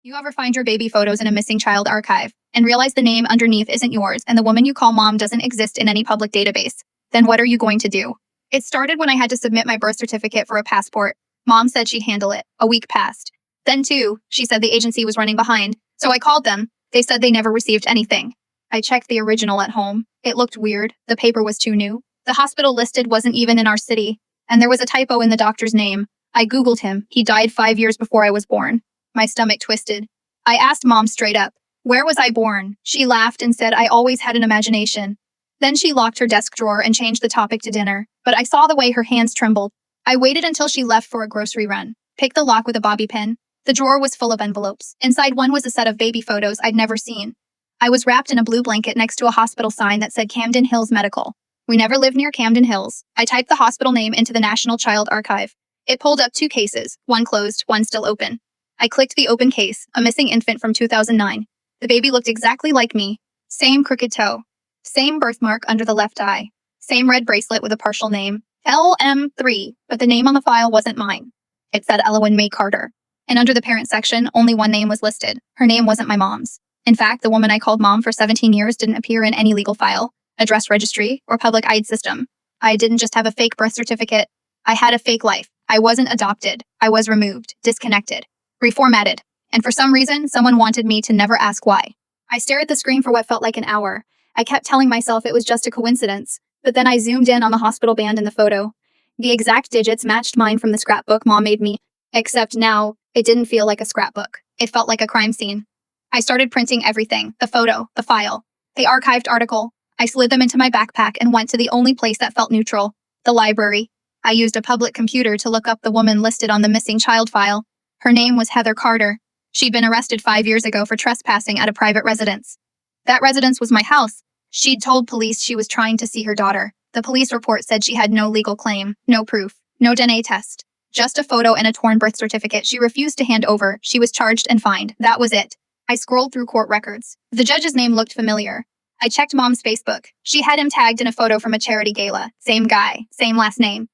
You ever find your baby photos in a missing child archive and realize the name underneath isn't yours and the woman you call mom doesn't exist in any public database? Then what are you going to do? It started when I had to submit my birth certificate for a passport. Mom said she'd handle it. A week passed. Then she said the agency was running behind. So I called them. They said they never received anything. I checked the original at home. It looked weird. The paper was too new. The hospital listed wasn't even in our city. And there was a typo in the doctor's name. I Googled him. He died 5 years before I was born. My stomach twisted. I asked Mom straight up, where was I born? She laughed and said I always had an imagination. Then she locked her desk drawer and changed the topic to dinner, but I saw the way her hands trembled. I waited until she left for a grocery run, picked the lock with a bobby pin. The drawer was full of envelopes. Inside one was a set of baby photos I'd never seen. I was wrapped in a blue blanket next to a hospital sign that said Camden Hills Medical. We never lived near Camden Hills. I typed the hospital name into the National Child Archive. It pulled up 2 cases, one closed, one still open. I clicked the open case, a missing infant from 2009. The baby looked exactly like me. Same crooked toe. Same birthmark under the left eye. Same red bracelet with a partial name. LM3, but the name on the file wasn't mine. It said Elowen May Carter. And under the parent section, only one name was listed. Her name wasn't my mom's. In fact, the woman I called mom for 17 years didn't appear in any legal file, address registry, or public ID system. I didn't just have a fake birth certificate. I had a fake life. I wasn't adopted. I was removed, disconnected, reformatted. And for some reason, someone wanted me to never ask why. I stared at the screen for what felt like an hour. I kept telling myself it was just a coincidence, but then I zoomed in on the hospital band in the photo. The exact digits matched mine from the scrapbook Mom made me, except now, it didn't feel like a scrapbook. It felt like a crime scene. I started printing everything, the photo, the file, the archived article. I slid them into my backpack and went to the only place that felt neutral, the library. I used a public computer to look up the woman listed on the missing child file. Her name was Heather Carter. She'd been arrested 5 years ago for trespassing at a private residence. That residence was my house. She'd told police she was trying to see her daughter. The police report said she had no legal claim, no proof, no DNA test. Just a photo and a torn birth certificate she refused to hand over. She was charged and fined. That was it. I scrolled through court records. The judge's name looked familiar. I checked Mom's Facebook. She had him tagged in a photo from a charity gala. Same guy, same last name.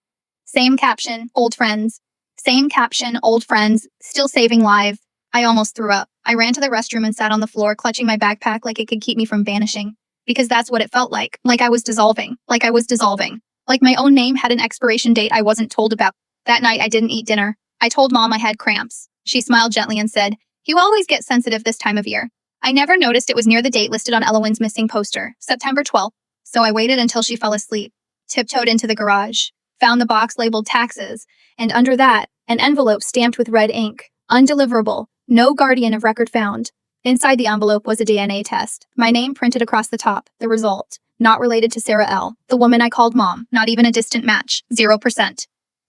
Same caption, old friends. Same caption, old friends, still saving lives. I almost threw up. I ran to the restroom and sat on the floor, clutching my backpack like it could keep me from vanishing. Because that's what it felt like I was dissolving, like my own name had an expiration date I wasn't told about. That night, I didn't eat dinner. I told Mom I had cramps. She smiled gently and said, "You always get sensitive this time of year." I never noticed it was near the date listed on Elowen's missing poster, September 12th, so I waited until she fell asleep, tiptoed into the garage, found the box labeled taxes, and under that, an envelope stamped with red ink, undeliverable, no guardian of record found. Inside the envelope was a DNA test. My name printed across the top, the result. Not related to Sarah L., the woman I called Mom, not even a distant match, 0%.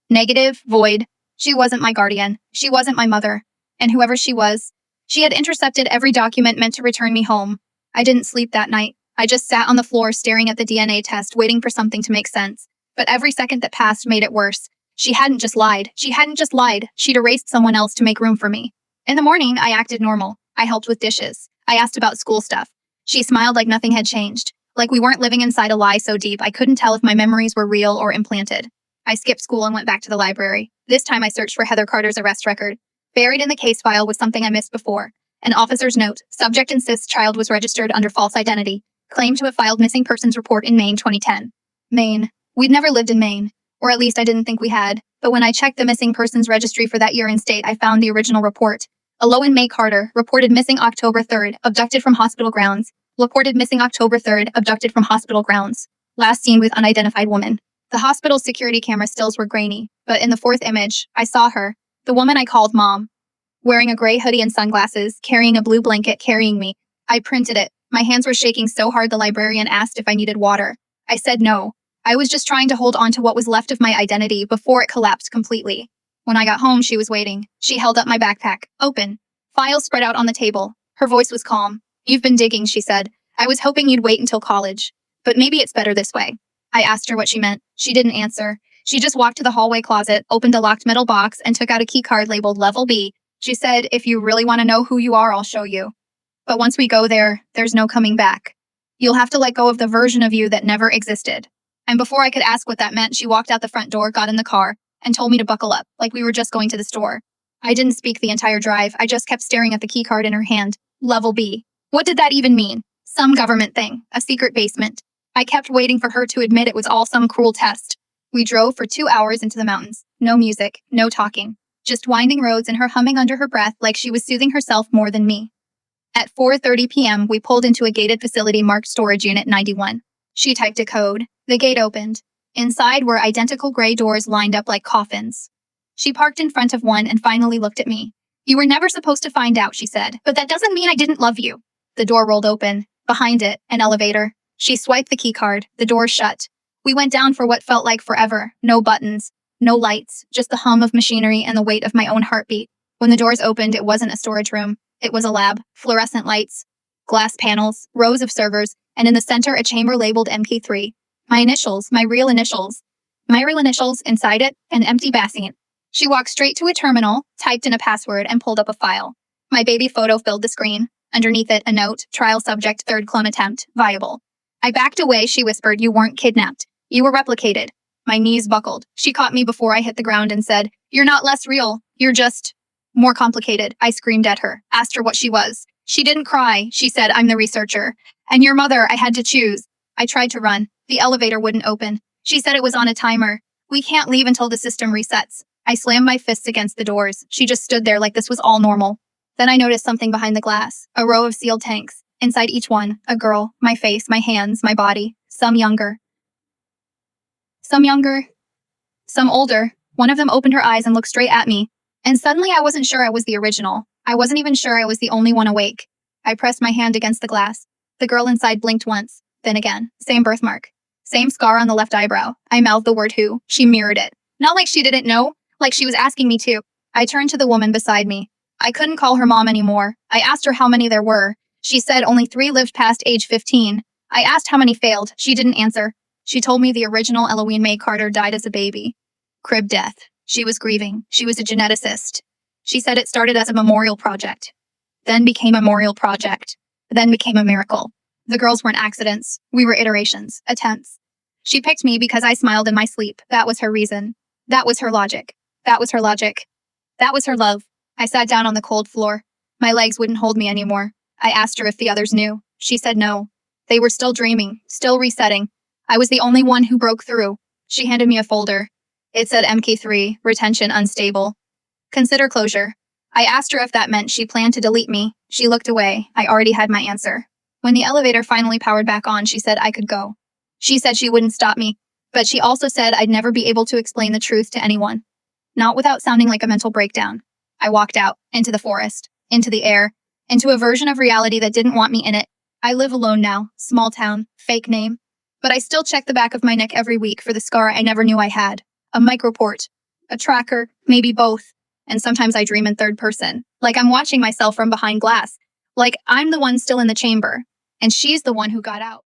Negative, void. She wasn't my guardian. She wasn't my mother. And whoever she was, she had intercepted every document meant to return me home. I didn't sleep that night. I just sat on the floor staring at the DNA test, waiting for something to make sense. But every second that passed made it worse. She hadn't just lied. She'd erased someone else to make room for me. In the morning, I acted normal. I helped with dishes. I asked about school stuff. She smiled like nothing had changed. Like we weren't living inside a lie so deep I couldn't tell if my memories were real or implanted. I skipped school and went back to the library. This time I searched for Heather Carter's arrest record. Buried in the case file was something I missed before. An officer's note. Subject insists child was registered under false identity. Claimed to have filed missing persons report in Maine 2010. Maine. We'd never lived in Maine. Or at least I didn't think we had. But when I checked the missing persons registry for that year in state, I found the original report. Elowen May Carter, reported missing October 3rd, abducted from hospital grounds. Reported missing October 3rd, abducted from hospital grounds. Last seen with unidentified woman. The hospital's security camera stills were grainy, but in the 4th image, I saw her, the woman I called Mom, wearing a gray hoodie and sunglasses, carrying a blue blanket, carrying me. I printed it. My hands were shaking so hard the librarian asked if I needed water. I said no. I was just trying to hold on to what was left of my identity before it collapsed completely. When I got home, she was waiting. She held up my backpack, open. Files spread out on the table. Her voice was calm. "You've been digging," she said. "I was hoping you'd wait until college. But maybe it's better this way." I asked her what she meant. She didn't answer. She just walked to the hallway closet, opened a locked metal box, and took out a key card labeled Level B. She said, "If you really want to know who you are, I'll show you. But once we go there, there's no coming back. You'll have to let go of the version of you that never existed." And before I could ask what that meant, she walked out the front door, got in the car, and told me to buckle up, like we were just going to the store. I didn't speak the entire drive. I just kept staring at the keycard in her hand. Level B. What did that even mean? Some government thing. A secret basement. I kept waiting for her to admit it was all some cruel test. We drove for 2 hours into the mountains. No music, no talking. Just winding roads and her humming under her breath like she was soothing herself more than me. At 4:30 p.m., we pulled into a gated facility marked Storage Unit 91. She typed a code. The gate opened. Inside were identical gray doors lined up like coffins. She parked in front of one and finally looked at me. You were never supposed to find out, she said, but that doesn't mean I didn't love you. The door rolled open. Behind it, an elevator. She swiped the keycard. The door shut. We went down for what felt like forever. No buttons, no lights, just the hum of machinery and the weight of my own heartbeat. When the doors opened, it wasn't a storage room. It was a lab. Fluorescent lights, glass panels, rows of servers, and in the center, a chamber labeled MK3. My initials, my real initials. My real initials, inside it, an empty bassinet. She walked straight to a terminal, typed in a password, and pulled up a file. My baby photo filled the screen. Underneath it, a note, trial subject, third clone attempt, viable. I backed away, she whispered, you weren't kidnapped. You were replicated. My knees buckled. She caught me before I hit the ground and said, you're not less real. You're just more complicated. I screamed at her, asked her what she was. She didn't cry. She said, I'm the researcher. And your mother, I had to choose. I tried to run. The elevator wouldn't open. She said it was on a timer. We can't leave until the system resets. I slammed my fists against the doors. She just stood there like this was all normal. Then I noticed something behind the glass, a row of sealed tanks. Inside each one, a girl, my face, my hands, my body, some younger, some older. One of them opened her eyes and looked straight at me. And suddenly I wasn't sure I was the original. I wasn't even sure I was the only one awake. I pressed my hand against the glass. The girl inside blinked once, then again. Same birthmark. Same scar on the left eyebrow. I mouthed the word who. She mirrored it. Not like she didn't know, like she was asking me to. I turned to the woman beside me. I couldn't call her mom anymore. I asked her how many there were. She said only 3 lived past age 15. I asked how many failed. She didn't answer. She told me the original Eloise May Carter died as a baby. Crib death. She was grieving. She was a geneticist. She said it started as a memorial project, then became a memorial project, then became a miracle. The girls weren't accidents. We were iterations, attempts. She picked me because I smiled in my sleep. That was her reason. That was her logic. That was her logic. That was her love. I sat down on the cold floor. My legs wouldn't hold me anymore. I asked her if the others knew. She said no. They were still dreaming, still resetting. I was the only one who broke through. She handed me a folder. It said MK3, retention unstable. Consider closure. I asked her if that meant she planned to delete me. She looked away. I already had my answer. When the elevator finally powered back on, she said I could go. She said she wouldn't stop me, but she also said I'd never be able to explain the truth to anyone. Not without sounding like a mental breakdown. I walked out, into the forest, into the air, into a version of reality that didn't want me in it. I live alone now, small town, fake name. But I still check the back of my neck every week for the scar I never knew I had. A microport, a tracker, maybe both. And sometimes I dream in third person, like I'm watching myself from behind glass, like I'm the one still in the chamber, and she's the one who got out.